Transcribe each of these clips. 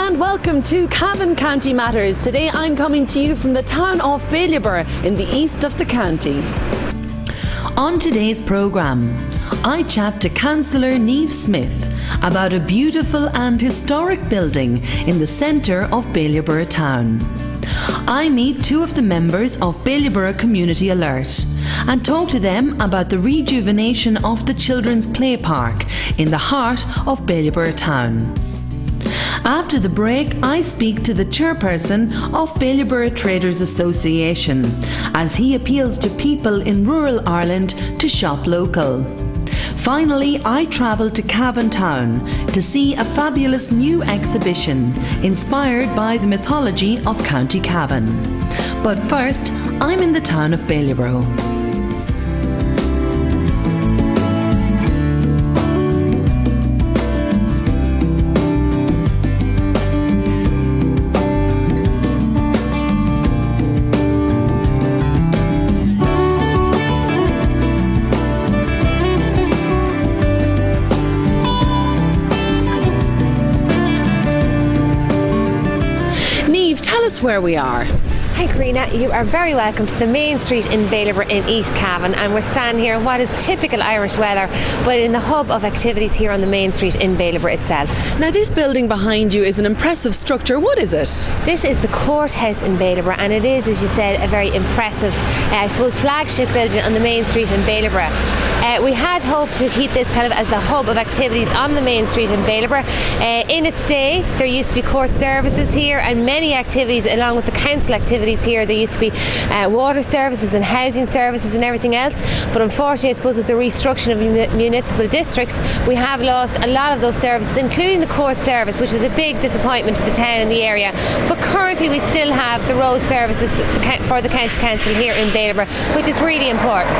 and welcome to Cavan County Matters. Today I'm coming to you from the town of Bailieborough in the east of the county. On today's programme, I chat to Councillor Niamh Smith about a beautiful and historic building in the centre of Bailieborough town. I meet two of the members of Bailieborough Community Alert and talk to them about the rejuvenation of the Children's Play Park in the heart of Bailieborough town. After the break, I speak to the chairperson of Bailieborough Traders Association as he appeals to people in rural Ireland to shop local. Finally, I travel to Cavan Town to see a fabulous new exhibition inspired by the mythology of County Cavan. But first, I'm in the town of Bailieborough. Tell us where we are. Hi Karina, you are very welcome to the main street in Bailieborough in East Cavan, and we're standing here in what is typical Irish weather, but in the hub of activities here on the main street in Bailieborough itself. Now this building behind you is an impressive structure. What is it? This is the courthouse in Bailieborough, and it is, as you said, a very impressive, I suppose, flagship building on the main street in Bailieborough. We had hoped to keep this kind of as the hub of activities on the main street in Bailieborough. In its day, there used to be court services here and many activities along with the council activities here. There used to be water services and housing services and everything else, but unfortunately I suppose with the restructuring of municipal districts we have lost a lot of those services, including the court service, which was a big disappointment to the town and the area. But currently we still have the road services for the County Council here in Bailieborough, which is really important.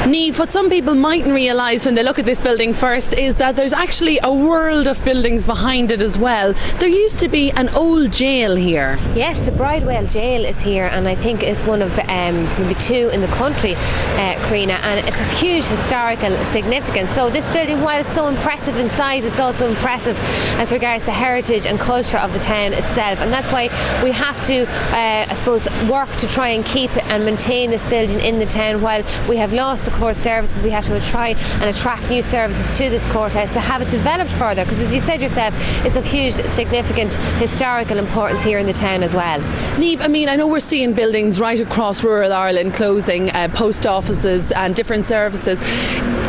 Niamh, what some people mightn't realise when they look at this building first is that there's actually a world of buildings behind it as well. There used to be an old jail here. Yes, the Bridewell Jail is here, and I think it's one of maybe two in the country, Karina, and it's of huge historical significance. So this building, while it's so impressive in size, it's also impressive as regards the heritage and culture of the town itself, and that's why we have to, I suppose, work to try and keep and maintain this building in the town. While we have lost the court services, we have to try and attract new services to this courthouse to have it developed further, because as you said yourself, it's of huge significant historical importance here in the town as well. Niamh, I mean, I know we're seeing buildings right across rural Ireland closing, post offices and different services.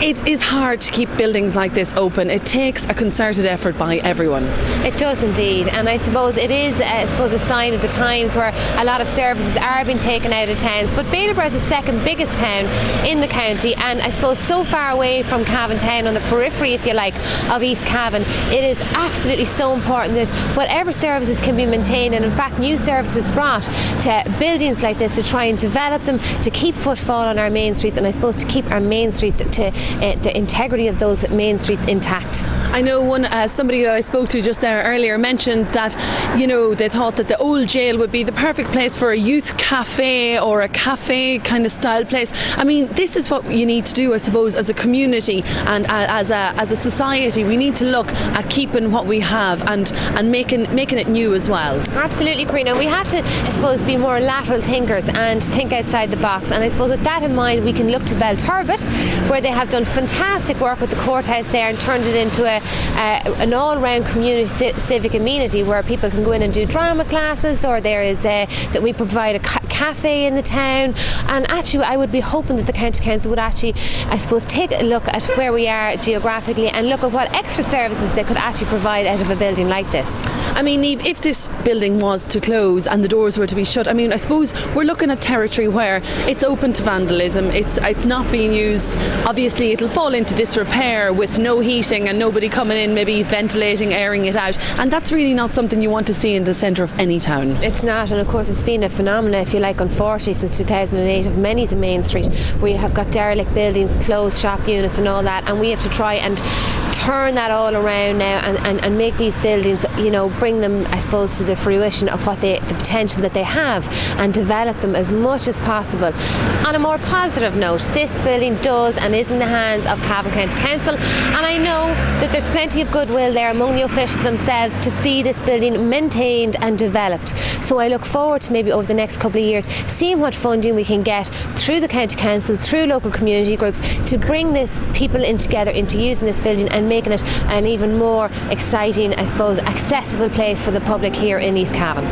It is hard to keep buildings like this open. It takes a concerted effort by everyone. It does indeed, and I suppose it is a sign of the times where a lot of services are being taken out of towns. But Bailieborough is the second biggest town in the county, and I suppose so far away from Cavan Town, on the periphery, if you like, of East Cavan, it is absolutely so important that whatever services can be maintained, and in fact new services brought to buildings like this to try and develop them, to keep footfall on our main streets, and I suppose to keep our main streets, to the integrity of those main streets intact. I know somebody that I spoke to just there earlier mentioned that, you know, they thought that the old jail would be the perfect place for a youth cafe or a cafe kind of style place. I mean, this is what you need to do, I suppose, as a community and as a society. We need to look at keeping what we have and making it new as well. Absolutely, Karina. We have to, I suppose, be more lateral thinkers and think outside the box. And I suppose with that in mind, we can look to Belturbet, where they have done fantastic work with the courthouse there and turned it into an all-round community civic amenity where people can go in and do drama classes, or there is that we provide a cafe in the town. And actually I would be hoping that the County Council would actually, I suppose, take a look at where we are geographically and look at what extra services they could actually provide out of a building like this. I mean, Niamh, if this building was to close and the doors were to be shut, I mean, I suppose we're looking at territory where it's open to vandalism, it's not being used. Obviously it'll fall into disrepair with no heating and nobody coming in maybe ventilating, airing it out, and that's really not something you want to see in the centre of any town. It's not, and of course it's been a phenomenon, if you like, unfortunately since 2008 of many's a main street. We have got derelict buildings, closed shop units and all that, and we have to try and turn that all around now and make these buildings, you know, bring them, I suppose, to the fruition of what the potential that they have, and develop them as much as possible. On a more positive note, this building does and is in the hands of Cavan County Council, and I know that there's plenty of goodwill there among the officials themselves to see this building maintained and developed. So I look forward to maybe over the next couple of years seeing what funding we can get through the County Council, through local community groups, to bring this people in together into using this building and making it an even more exciting, I suppose, accessible place for the public here in East Cavan.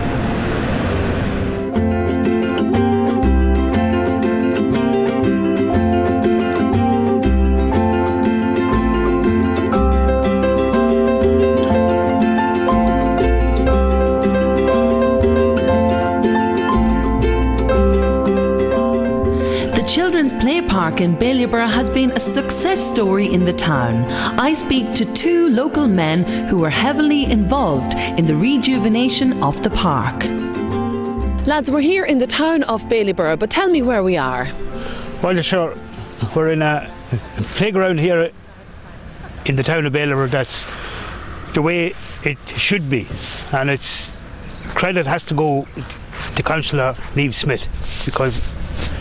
Children's Play Park in Bailieborough has been a success story in the town. I speak to two local men who were heavily involved in the rejuvenation of the park. Lads, we're here in the town of Bailieborough, but tell me where we are. Well, sure, we're in a playground here in the town of Bailieborough. That's the way it should be, and it's credit has to go to Councillor Niamh Smith, because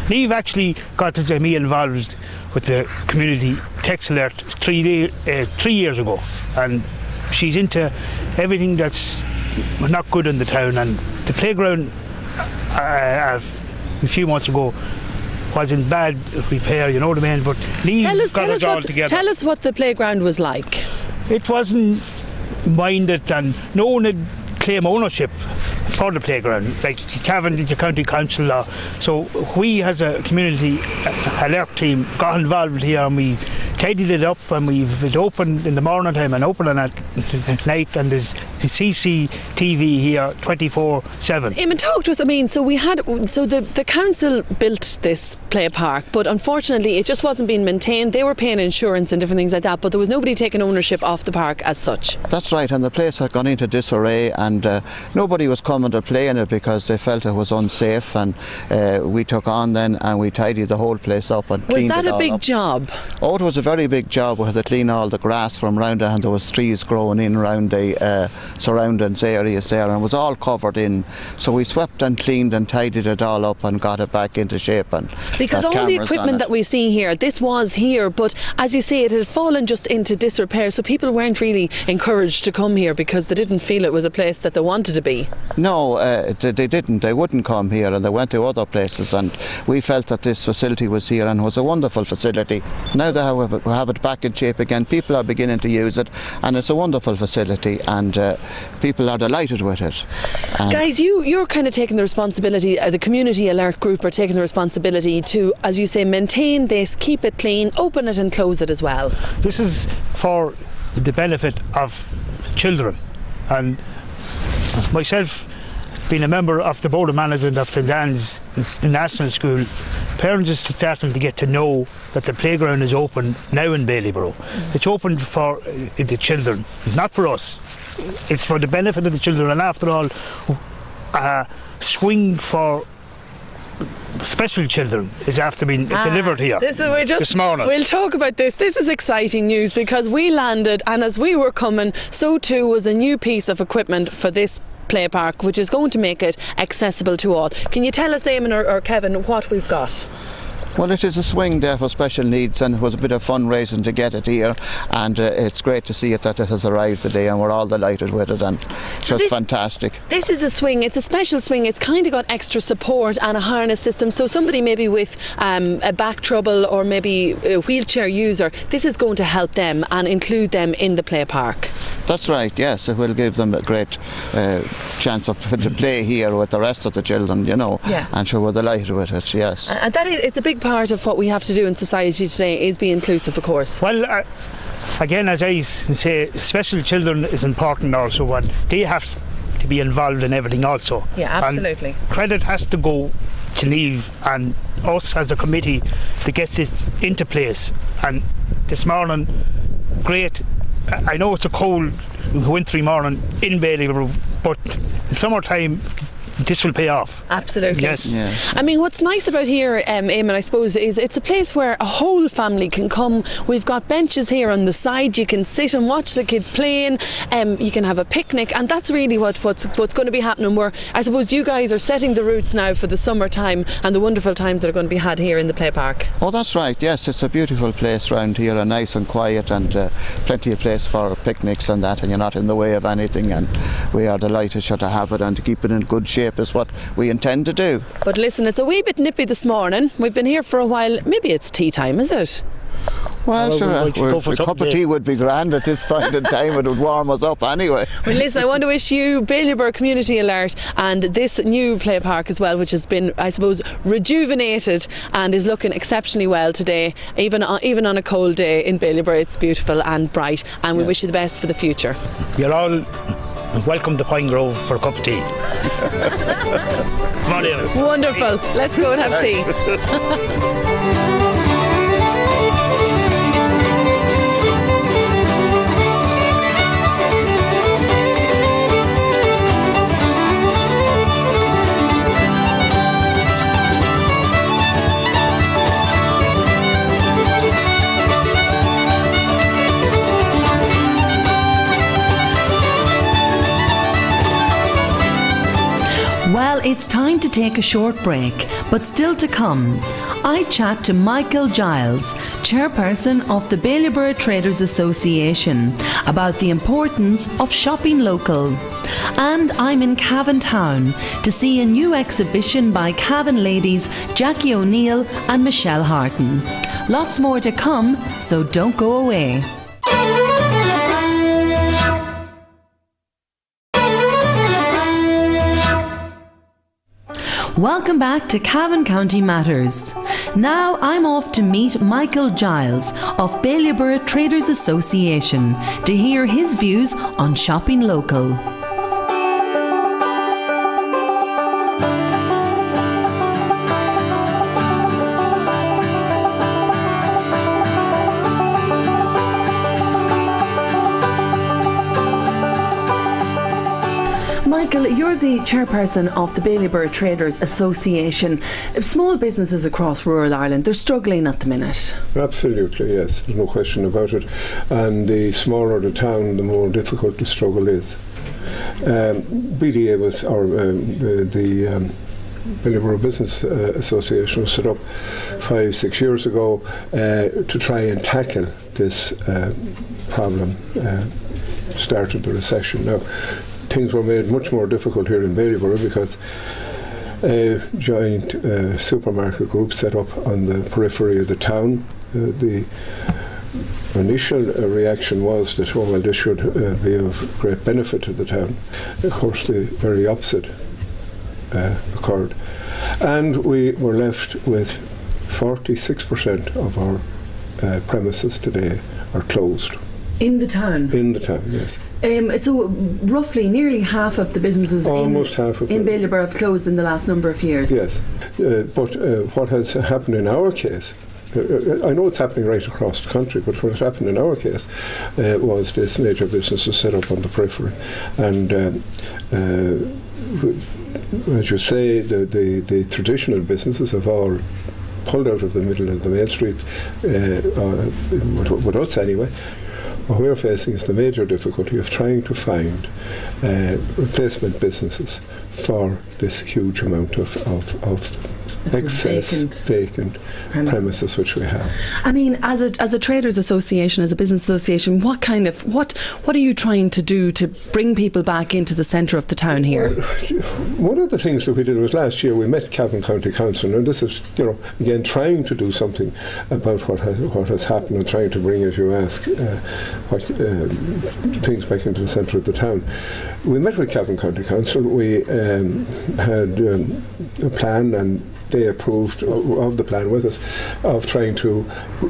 Niamh actually got me involved with the community text alert 3 years ago, and she's into everything that's not good in the town. And the playground a few months ago was in bad repair, you know what I mean, but Niamh got it all together. Tell us what the playground was like. It wasn't minded, and no one had claim ownership for the playground, like Cavan, the County Council. So we as a community alert team got involved here, and we tidied it up, and we've it opened in the morning time and open at night, and there's the CCTV here 24/7. Eamon, talk to us. I mean, so the council built this play park, but unfortunately it just wasn't being maintained. They were paying insurance and different things like that, but there was nobody taking ownership of the park as such. That's right, and the place had gone into disarray, and nobody was coming to play in it because they felt it was unsafe, and we took on then and we tidied the whole place up and cleaned it all up. Was that a big job? Oh, it was a very big job. We had to clean all the grass from round it, and there was trees growing in around the surroundings areas there, and it was all covered in. So we swept and cleaned and tidied it all up and got it back into shape. And because all the equipment that we see here, this was here, but as you say, it had fallen just into disrepair, so people weren't really encouraged to come here because they didn't feel it was a place that they wanted to be. No, they didn't. They wouldn't come here, and they went to other places, and we felt that this facility was here and was a wonderful facility. Now they have it back in shape again. People are beginning to use it, and it's a wonderful facility, and people are delighted with it. Guys, you're kind of taking the responsibility, the community alert group are taking the responsibility to, as you say, maintain this, keep it clean, open it and close it as well. This is for the benefit of children, and myself being a member of the Board of Management of St Anne's National School, parents are starting to get to know that the playground is open now in Bailieborough. It's open for the children, not for us. It's for the benefit of the children, and after all, swing for special children is after being delivered here this morning. We'll talk about this. This is exciting news because we landed, and as we were coming, so too was a new piece of equipment for this play park, which is going to make it accessible to all. Can you tell us, Eamon or Kevin, what we've got? Well, it is a swing there for special needs, and it was a bit of fundraising to get it here, and it's great to see it that it has arrived today, and we're all delighted with it, and it's just fantastic. This is a swing. It's a special swing. It's kind of got extra support and a harness system, so somebody maybe with a back trouble or maybe a wheelchair user, this is going to help them and include them in the play park. That's right, yes. It will give them a great chance to play here with the rest of the children, you know, and sure, we're delighted with it, yes. And it's a big part of what we have to do in society today is be inclusive, of course. Well, again, as I say, special children is important also, and they have to be involved in everything also. Yeah, absolutely. And credit has to go to Niamh and us as a committee to get this into place. And this morning, great. I know it's a cold, wintry morning in Bailieborough, but in summertime this will pay off. Absolutely. Yes. Yeah. I mean, what's nice about here, Eamon, I suppose, is it's a place where a whole family can come. We've got benches here on the side. You can sit and watch the kids playing. You can have a picnic, and that's really what's going to be happening. Where I suppose you guys are setting the roots now for the summertime and the wonderful times that are going to be had here in the play park. Oh, that's right. Yes, it's a beautiful place round here, and nice and quiet, and plenty of place for picnics and that, and you're not in the way of anything. And we are delighted to have it, and to keep it in good shape is what we intend to do. But listen, it's a wee bit nippy this morning. We've been here for a while. Maybe it's tea time, is it? Well, sure, go for a cup of tea would be grand at this point in time. It would warm us up anyway. Well, listen, I want to wish you Bailieborough Community Alert and this new play park as well, which has been, I suppose, rejuvenated and is looking exceptionally well today. Even on a cold day in Bailieborough, it's beautiful and bright, and we wish you the best for the future. You're all welcome to Pine Grove for a cup of tea. Come on in. Wonderful. Let's go and have tea. Well, it's time to take a short break, but still to come, I chat to Michael Giles, chairperson of the Bailieborough Traders Association, about the importance of shopping local. And I'm in Cavan Town to see a new exhibition by Cavan ladies Jackie O'Neill and Michelle Harton. Lots more to come, so don't go away. Welcome back to Cavan County Matters. Now I'm off to meet Michael Giles of Bailieborough Traders Association to hear his views on shopping local. Michael, you're the chairperson of the Bailieborough Traders Association. Small businesses across rural Ireland, they're struggling at the minute. Absolutely, yes, there's no question about it. And the smaller the town, the more difficult the struggle is. BDA was, the Bailieborough Business Association was set up 5-6 years ago to try and tackle this problem. Started the recession. Now, things were made much more difficult here in Bailieborough because a giant supermarket group set up on the periphery of the town. The initial reaction was that, oh, well, this should be of great benefit to the town. Of course, the very opposite occurred. And we were left with 46% of our premises today are closed. In the town? In the town, yes. So roughly nearly half of the businesses almost half of in Bailieborough have closed in the last number of years. Yes, but what has happened in our case, I know it's happening right across the country, but what happened in our case was this major business was set up on the periphery, and as you say, the traditional businesses have all pulled out of the middle of the main street, with us anyway. What we're facing is the major difficulty of trying to find replacement businesses for this huge amount of excess vacant premises which we have. I mean, as a traders association, as a business association, what are you trying to do to bring people back into the centre of the town here? Well, one of the things that we did was last year we met Cavan County Council, and this is, again, trying to do something about what has happened and trying to bring, as you ask, things back into the centre of the town. We met with Cavan County Council. We had a plan, and they approved of the plan with us of trying to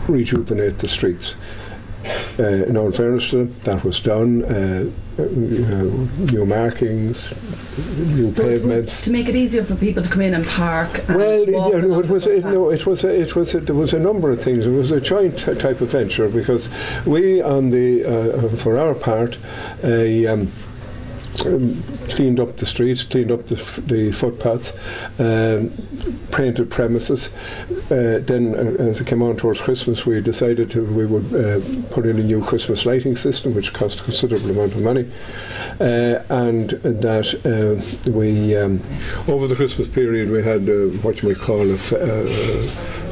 rejuvenate the streets. In all fairness to them, that was done. New markings, new pavements. To make it easier for people to come in and park. And well, walk there was a number of things. It was a joint type of venture because we, on the for our part, cleaned up the streets, cleaned up the footpaths, painted premises. Then, as it came on towards Christmas, we decided we would put in a new Christmas lighting system, which cost a considerable amount of money. And that we, over the Christmas period, we had what you might call a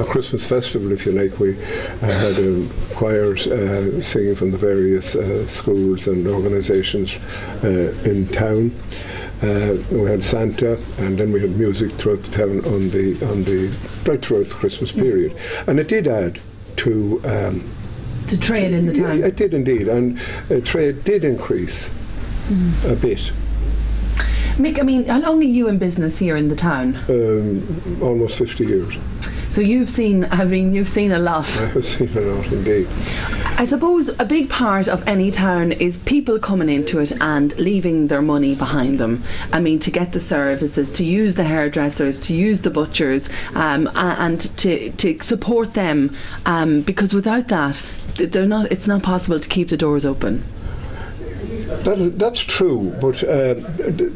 Christmas festival, if you like. We had choirs singing from the various schools and organisations in town. We had Santa, and then we had music throughout the town right throughout the Christmas period, and it did add to trade in the town. It did indeed, and trade did increase a bit. Mick, I mean, how long are you in business here in the town? Almost 50 years. So you've seen a lot. I have seen a lot indeed. I suppose a big part of any town is people coming into it and leaving their money behind them. I mean, to get the services, to use the hairdressers, to use the butchers, and to support them, because without that, it's not possible to keep the doors open. That's true, but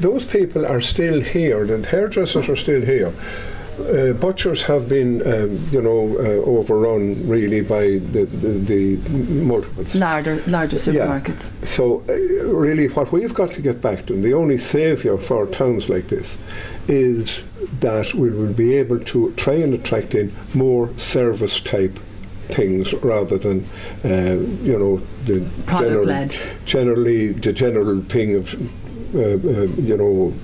those people are still here. The hairdressers are still here. Butchers have been, overrun really by the multiples. Larger supermarkets. Yeah. So really what we've got to get back to, and the only saviour for towns like this, is that we will be able to try and attract in more service type things rather than the general thing of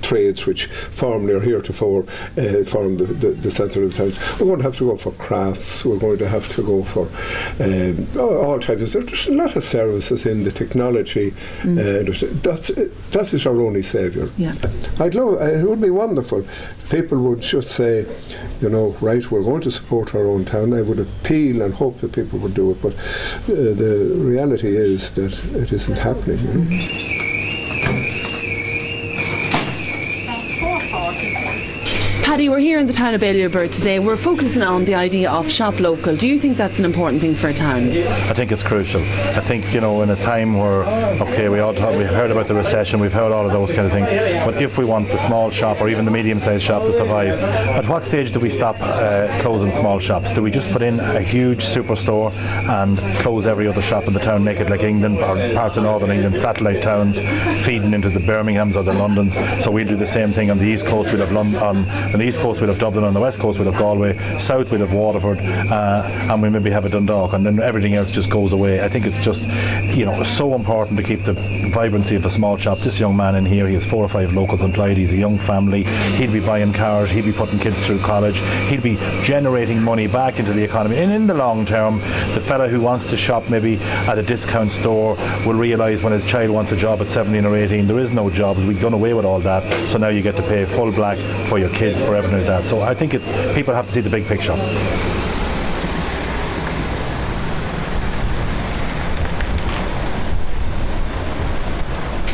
trades which formerly or heretofore form the centre of the town. We're going to have to go for crafts, we're going to have to go for all types. There's a lot of services in the technology. That is our only saviour. Yeah. It would be wonderful if people would just say, right, we're going to support our own town. I would appeal and hope that people would do it, but the reality is that it isn't happening. Paddy, we're here in the town of Bailieborough today. We're focusing on the idea of shop local. Do you think that's an important thing for a town? I think it's crucial. I think, in a time where, we've heard about the recession, we've heard all of those kind of things, but if we want the small shop or even the medium-sized shop to survive, at what stage do we stop closing small shops? Do we just put in a huge superstore and close every other shop in the town, make it like England or parts of Northern England, satellite towns feeding into the Birminghams or the Londons? So we'll do the same thing on the East Coast. We'll have on the East Coast we'll have Dublin, on the West Coast we'll have Galway, South we'll have Waterford, and we maybe have a Dundalk, and then everything else just goes away. I think it's just so important to keep the vibrancy of a small shop. This young man in here, he has 4 or 5 locals employed, he's a young family, he'd be buying cars, he'd be putting kids through college, he'd be generating money back into the economy, and in the long term the fella who wants to shop maybe at a discount store will realise when his child wants a job at 17 or 18 there is no jobs, we've done away with all that, so now you get to pay full black for your kids, for everything like that. So I think people have to see the big picture.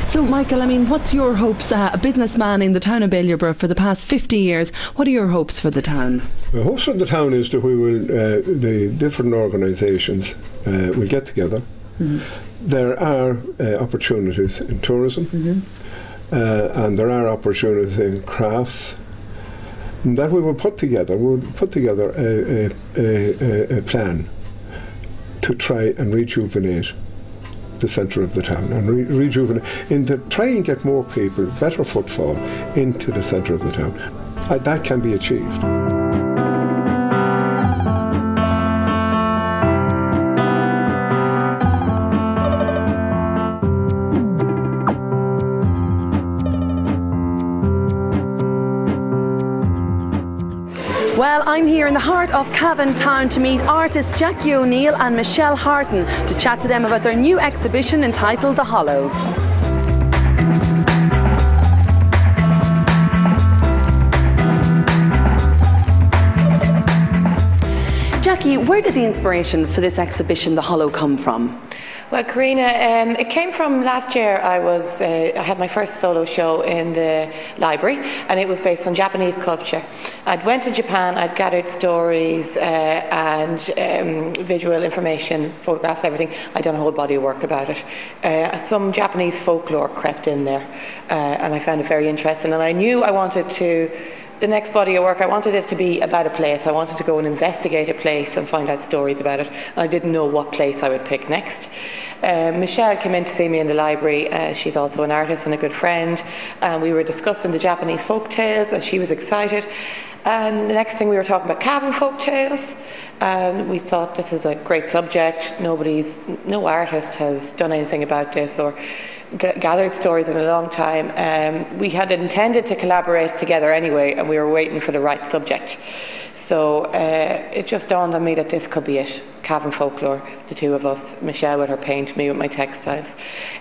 So Michael, I mean, what's your hopes, a businessman in the town of Bailieborough for the past 50 years, what are your hopes for the town? The hopes for the town is that we will, the different organisations will get together. Mm-hmm. There are opportunities in tourism, and there are opportunities in crafts, and that we will put together a plan to try and rejuvenate the centre of the town and try and get more people, better footfall into the centre of the town. That can be achieved. Well, I'm here in the heart of Cavan Town to meet artists Jackie O'Neill and Michelle Harton to chat to them about their new exhibition entitled The Hollow. Jackie, where did the inspiration for this exhibition, The Hollow, come from? Well, Karina, it came from last year. I had my first solo show in the library, and it was based on Japanese culture. I'd went to Japan, I'd gathered stories and visual information, photographs, everything. I'd done a whole body of work about it. Some Japanese folklore crept in there, and I found it very interesting. And I knew I wanted to. The next body of work, I wanted it to be about a place. I wanted to go and investigate a place and find out stories about it. And I didn't know what place I would pick next. Michelle came in to see me in the library. She's also an artist and a good friend. And we were discussing the Japanese folk tales, and she was excited. And the next thing we were talking about Cavan folk tales. And we thought this is a great subject. No artist has done anything about this or gathered stories in a long time. We had intended to collaborate together anyway, and we were waiting for the right subject. So it just dawned on me that this could be it. Cavan folklore, the two of us, Michelle with her paint, me with my textiles.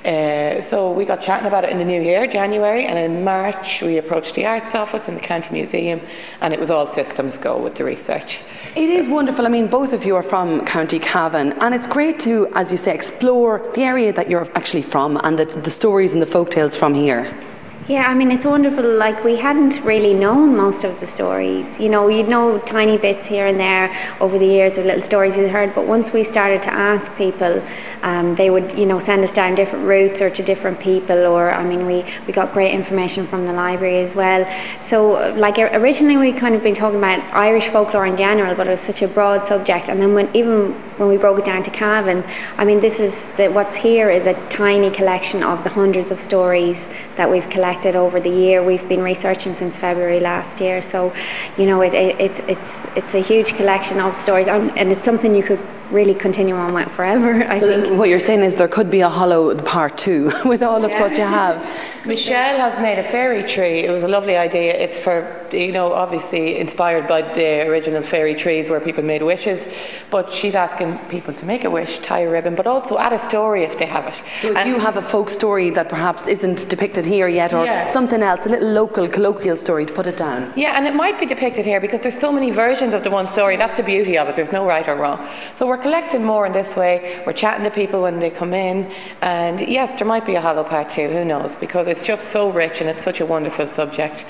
So we got chatting about it in the new year, January, and in March we approached the Arts Office in the County Museum, and it was all systems go with the research. It is wonderful. I mean, both of you are from County Cavan, and it's great to, as you say, explore the area that you're actually from and the stories and the folktales from here. Yeah, I mean, it's wonderful. Like, we hadn't really known most of the stories. You know, you'd know tiny bits here and there over the years of little stories you'd heard, but once we started to ask people, they would, you know, send us down different routes or to different people, or, I mean, we got great information from the library as well. So, like, originally we kind of been talking about Irish folklore in general, but it was such a broad subject, and then even when we broke it down to Cavan, I mean, what's here is a tiny collection of the hundreds of stories that we've collected over the year. We've been researching since February last year, so you know it's a huge collection of stories, and it's something you could really continue on with forever. I think what you're saying is there could be a hollow part two with all of what you have. Michelle has made a fairy tree. It was a lovely idea. It's for, you know, obviously inspired by the original fairy trees where people made wishes, but she's asking people to make a wish, tie a ribbon, but also add a story if they have it. So if you have a folk story that perhaps isn't depicted here yet, or something else, a little local colloquial story, to put it down. Yeah, and it might be depicted here because there's so many versions of the one story. That's the beauty of it. There's no right or wrong. So we're collecting more in this way. We're chatting to people when they come in, and yes, there might be a hollow part too, who knows, because it's just so rich and it's such a wonderful subject.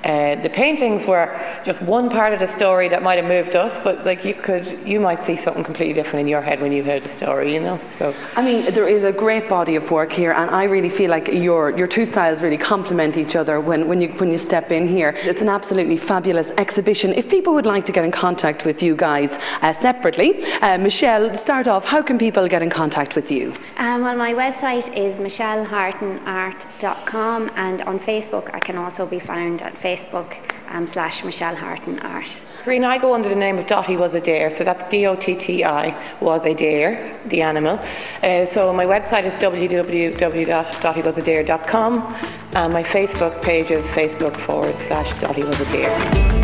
The paintings were just one part of the story that might have moved us, but like you might see something completely different in your head when you heard the story, you know. So I mean, there is a great body of work here, and I really feel like your two styles really complement each other when you step in here. It's an absolutely fabulous exhibition. If people would like to get in contact with you guys separately, Michelle, start off, how can people get in contact with you? Well, my website is michellehartonart.com, and on Facebook I can also be found at Facebook/MichelleHartonArt. Karina, I go under the name of Dotty Was a Dare, so that's DOTTI was a dare, the animal. So my website is www.dottywasadaDare.com, and my Facebook page is Facebook.com/DottyWasADare.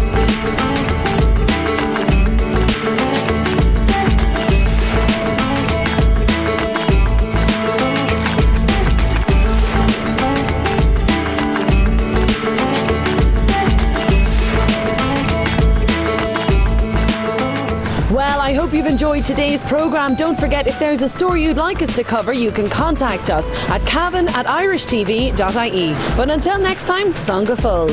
Well, I hope you've enjoyed today's programme. Don't forget, if there's a story you'd like us to cover, you can contact us at cavan@irishtv.ie. But until next time, slán go full.